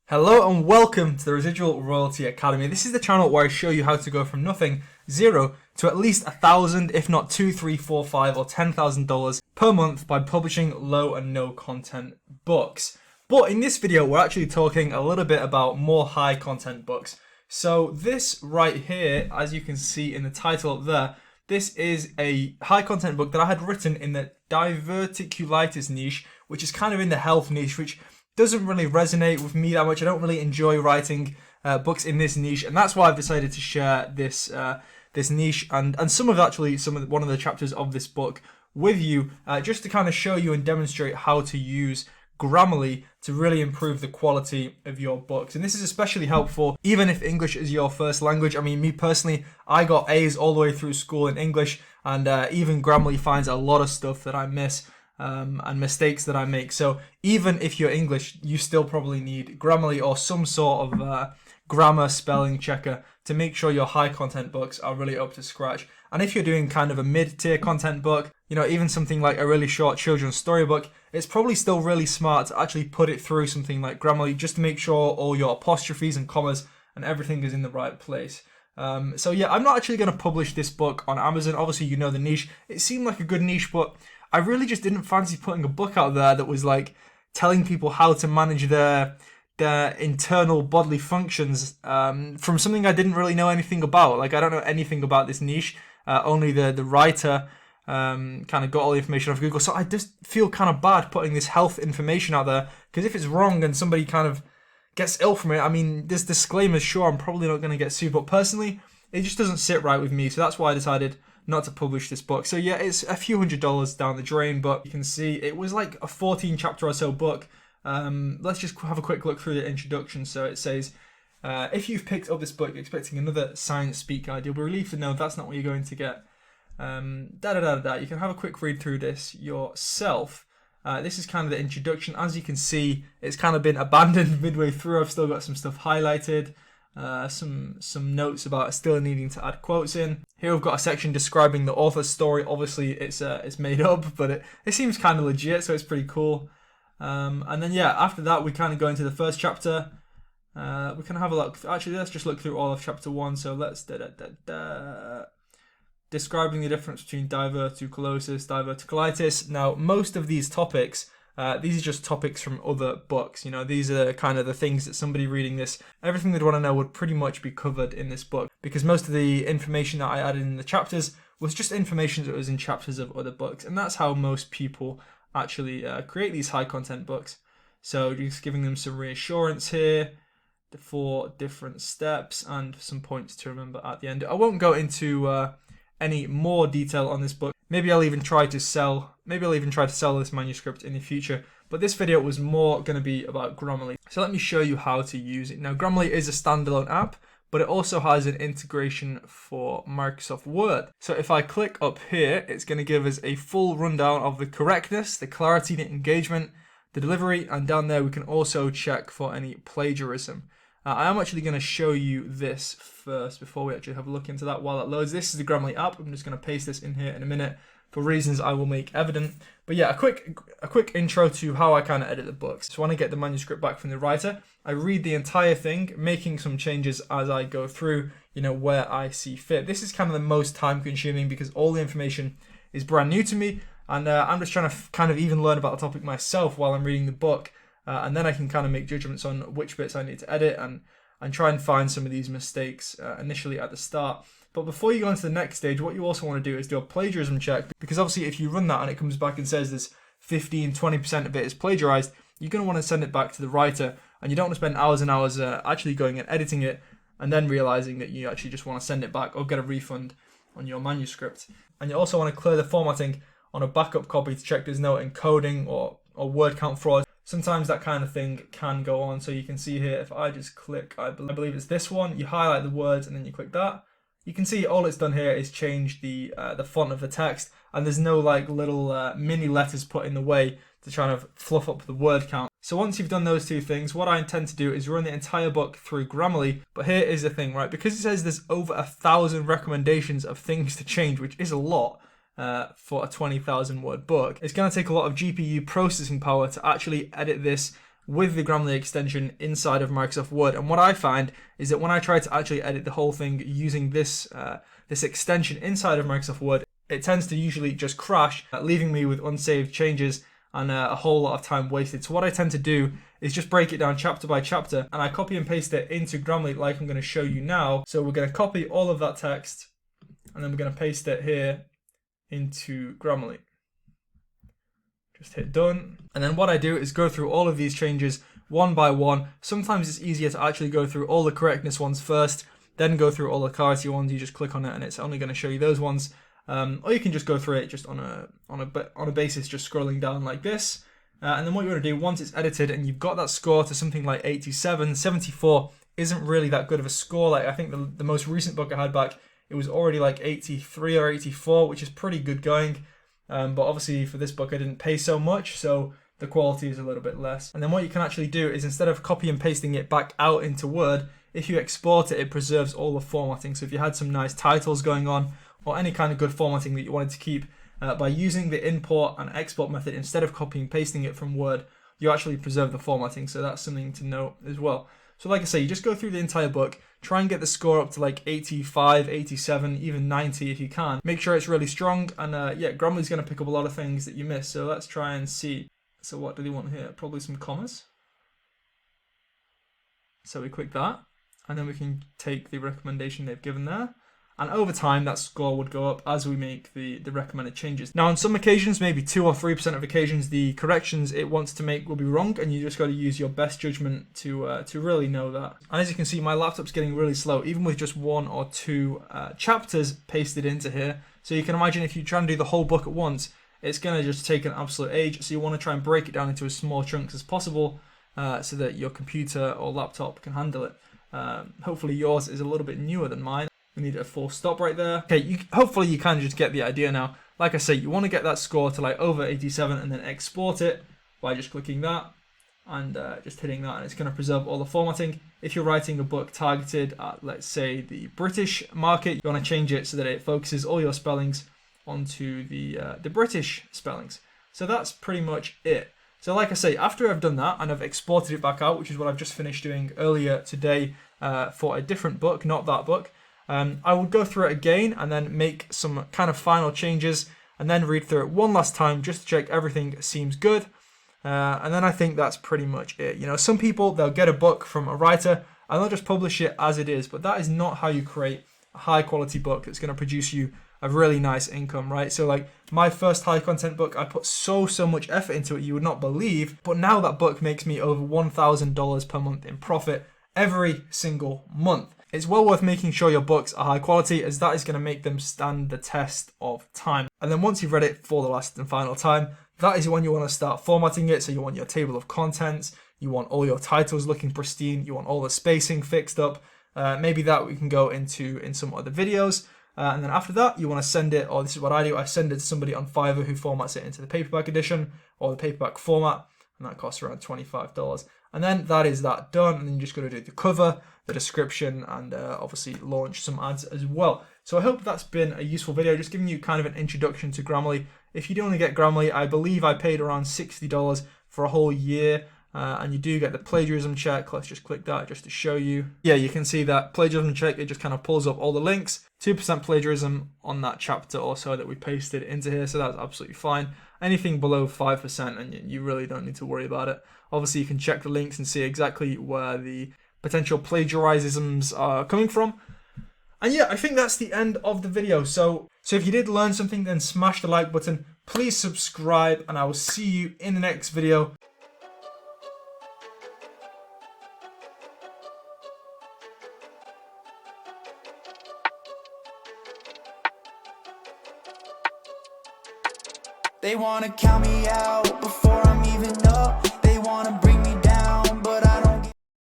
Hello and welcome to the Residual Royalty Academy. This is the channel where I show you how to go from nothing, zero, to at least $1,000, if not $2, $3, $4, $5, or $10,000 per month by publishing low and no content books. But in this video, we're actually talking a little bit about more high content books. So this right here, as you can see in the title up there, this is a high content book that I had written in the diverticulitis niche, which is kind of in the health niche, which doesn't really resonate with me that much. I don't really enjoy writing books in this niche, and that's why I've decided to share this this niche and one of the chapters of this book with you, just to kind of show you and demonstrate how to use Grammarly to really improve the quality of your books. And this is especially helpful even if English is your first language. I mean, me personally, I got A's all the way through school in English, and even Grammarly finds a lot of stuff that I miss. And mistakes that I make. So even if you're English, you still probably need Grammarly or some sort of grammar spelling checker to make sure your high content books are really up to scratch. And if you're doing kind of a mid-tier content book, you know, even something like a really short children's storybook, it's probably still really smart to actually put it through something like Grammarly just to make sure all your apostrophes and commas and everything is in the right place. So yeah, I'm not actually going to publish this book on Amazon. Obviously, you know the niche. It seemed like a good niche, but I really just didn't fancy putting a book out there that was like telling people how to manage their internal bodily functions from something I didn't really know anything about. Like, I don't know anything about this niche. Only the writer kind of got all the information off Google. So I just feel kind of bad putting this health information out there, because if it's wrong and somebody kind of gets ill from it, I mean, there's disclaimers. Sure, I'm probably not going to get sued, but personally, it just doesn't sit right with me. So that's why I decided not to publish this book. So yeah, it's a few $100s down the drain, but you can see it was like a 14 chapter or so book. Let's just have a quick look through the introduction. So it says, if you've picked up this book expecting another science speak guide, you'll be relieved to know that's not what you're going to get. You can have a quick read through this yourself. This is kind of the introduction. As you can see, it's kind of been abandoned midway through. I've still got some stuff highlighted. Some notes about still needing to add quotes in. Here we've got a section describing the author's story. Obviously it's made up, but it seems kind of legit, so it's pretty cool. And then yeah, after that we kind of go into the first chapter. We can have a look. Actually, let's just look through all of chapter 1. So let's describing the difference between diverticulitis. Now, most of these topics, these are just topics from other books. You know, these are kind of the things that somebody reading this, everything they'd want to know would pretty much be covered in this book, because most of the information that I added in the chapters was just information that was in chapters of other books. And that's how most people actually create these high content books. So just giving them some reassurance here, the 4 different steps, and some points to remember at the end. I won't go into any more detail on this book. Maybe I'll even try to sell this manuscript in the future. But this video was more going to be about Grammarly. So let me show you how to use it. Now, Grammarly is a standalone app, but it also has an integration for Microsoft Word. So if I click up here, it's going to give us a full rundown of the correctness, the clarity, the engagement, the delivery, and down there we can also check for any plagiarism. I am actually going to show you this first before we actually have a look into that while it loads. This is the Grammarly app. I'm just going to paste this in here in a minute for reasons I will make evident. But yeah, a quick intro to how I kind of edit the books. So when I get the manuscript back from the writer, I read the entire thing, making some changes as I go through, you know, where I see fit. This is kind of the most time consuming because all the information is brand new to me, and I'm just trying to kind of even learn about the topic myself while I'm reading the book. And then I can kind of make judgments on which bits I need to edit and try and find some of these mistakes initially at the start. But before you go into the next stage, what you also want to do is do a plagiarism check, because obviously if you run that and it comes back and says there's 15-20% of it is plagiarized, you're going to want to send it back to the writer, and you don't want to spend hours and hours actually going and editing it and then realizing that you actually just want to send it back or get a refund on your manuscript. And you also want to clear the formatting on a backup copy to check there's no encoding or word count fraud. Sometimes that kind of thing can go on. So you can see here, if I just click, I believe it's this one, you highlight the words and then you click that. You can see all it's done here is change the font of the text, and there's no like little mini letters put in the way to try and fluff up the word count. So once you've done those two things, what I intend to do is run the entire book through Grammarly. But here is the thing, right? Because it says there's over 1,000 recommendations of things to change, which is a lot, for a 20,000 word book. It's going to take a lot of GPU processing power to actually edit this with the Grammarly extension inside of Microsoft Word. And what I find is that when I try to actually edit the whole thing using this this extension inside of Microsoft Word, it tends to usually just crash, leaving me with unsaved changes and a whole lot of time wasted. So what I tend to do is just break it down chapter by chapter, and I copy and paste it into Grammarly like I'm going to show you now. So we're going to copy all of that text, and then we're going to paste it here into Grammarly. Just hit done. And then what I do is go through all of these changes one by one. Sometimes it's easier to actually go through all the correctness ones first, then go through all the clarity ones. You just click on it and it's only going to show you those ones. Or you can just go through it just on a basis, just scrolling down like this. And then what you want to do once it's edited and you've got that score to something like 87, 74 isn't really that good of a score. Like I think the most recent book I had back, it was already like 83 or 84, which is pretty good going. But obviously for this book I didn't pay so much, so the quality is a little bit less. And then what you can actually do is instead of copy and pasting it back out into Word, if you export it, it preserves all the formatting. So if you had some nice titles going on or any kind of good formatting that you wanted to keep, by using the import and export method instead of copying and pasting it from Word, you actually preserve the formatting. So that's something to note as well. So like I say, you just go through the entire book, try and get the score up to like 85, 87, even 90 if you can. Make sure it's really strong, and yeah, Grammarly's going to pick up a lot of things that you miss. So let's try and see. So what do they want here? Probably some commas. So we click that, and then we can take the recommendation they've given there. And over time, that score would go up as we make the recommended changes. Now, on some occasions, maybe 2 or 3% of occasions, the corrections it wants to make will be wrong, and you just got to use your best judgment to really know that. And as you can see, my laptop's getting really slow, even with just 1 or 2 chapters pasted into here. So you can imagine if you try and do the whole book at once, it's going to just take an absolute age. So you want to try and break it down into as small chunks as possible so that your computer or laptop can handle it. Hopefully yours is a little bit newer than mine. We need a full stop right there. Okay, hopefully you can just get the idea now. Like I say, you want to get that score to like over 87 and then export it by just clicking that and just hitting that, and it's going to preserve all the formatting. If you're writing a book targeted at, let's say, the British market, you want to change it so that it focuses all your spellings onto the British spellings. So that's pretty much it. So like I say, after I've done that and I've exported it back out, which is what I've just finished doing earlier today for a different book, not that book, I would go through it again and then make some kind of final changes and then read through it one last time just to check everything seems good. And then I think that's pretty much it. You know, some people, they'll get a book from a writer and they'll just publish it as it is, but that is not how you create a high quality book that's going to produce you a really nice income, right? So like my first high content book, I put so much effort into it you would not believe, but now that book makes me over $1,000 per month in profit every single month. It's well worth making sure your books are high quality, as that is going to make them stand the test of time. And then once you've read it for the last and final time, that is when you want to start formatting it. So you want your table of contents, you want all your titles looking pristine, you want all the spacing fixed up. Maybe that we can go into in some other videos. And then after that, you want to send it, or this is what I do, I send it to somebody on Fiverr who formats it into the paperback edition or the paperback format, and that costs around $25. And then that is that done, and then you just got to do the cover, the description, and obviously launch some ads as well. So I hope that's been a useful video, just giving you kind of an introduction to Grammarly. If you do want to get Grammarly, I believe I paid around $60 for a whole year, and you do get the plagiarism check. Let's just click that just to show you. Yeah, you can see that plagiarism check, it just kind of pulls up all the links. 2% plagiarism on that chapter or so that we pasted into here, so that's absolutely fine. Anything below 5% and you really don't need to worry about it. Obviously you can check the links and see exactly where the potential plagiarisms are coming from. And yeah, I think that's the end of the video. So if you did learn something, then smash the like button, please subscribe, and I will see you in the next video. They wanna count me out before I'm even up. They wanna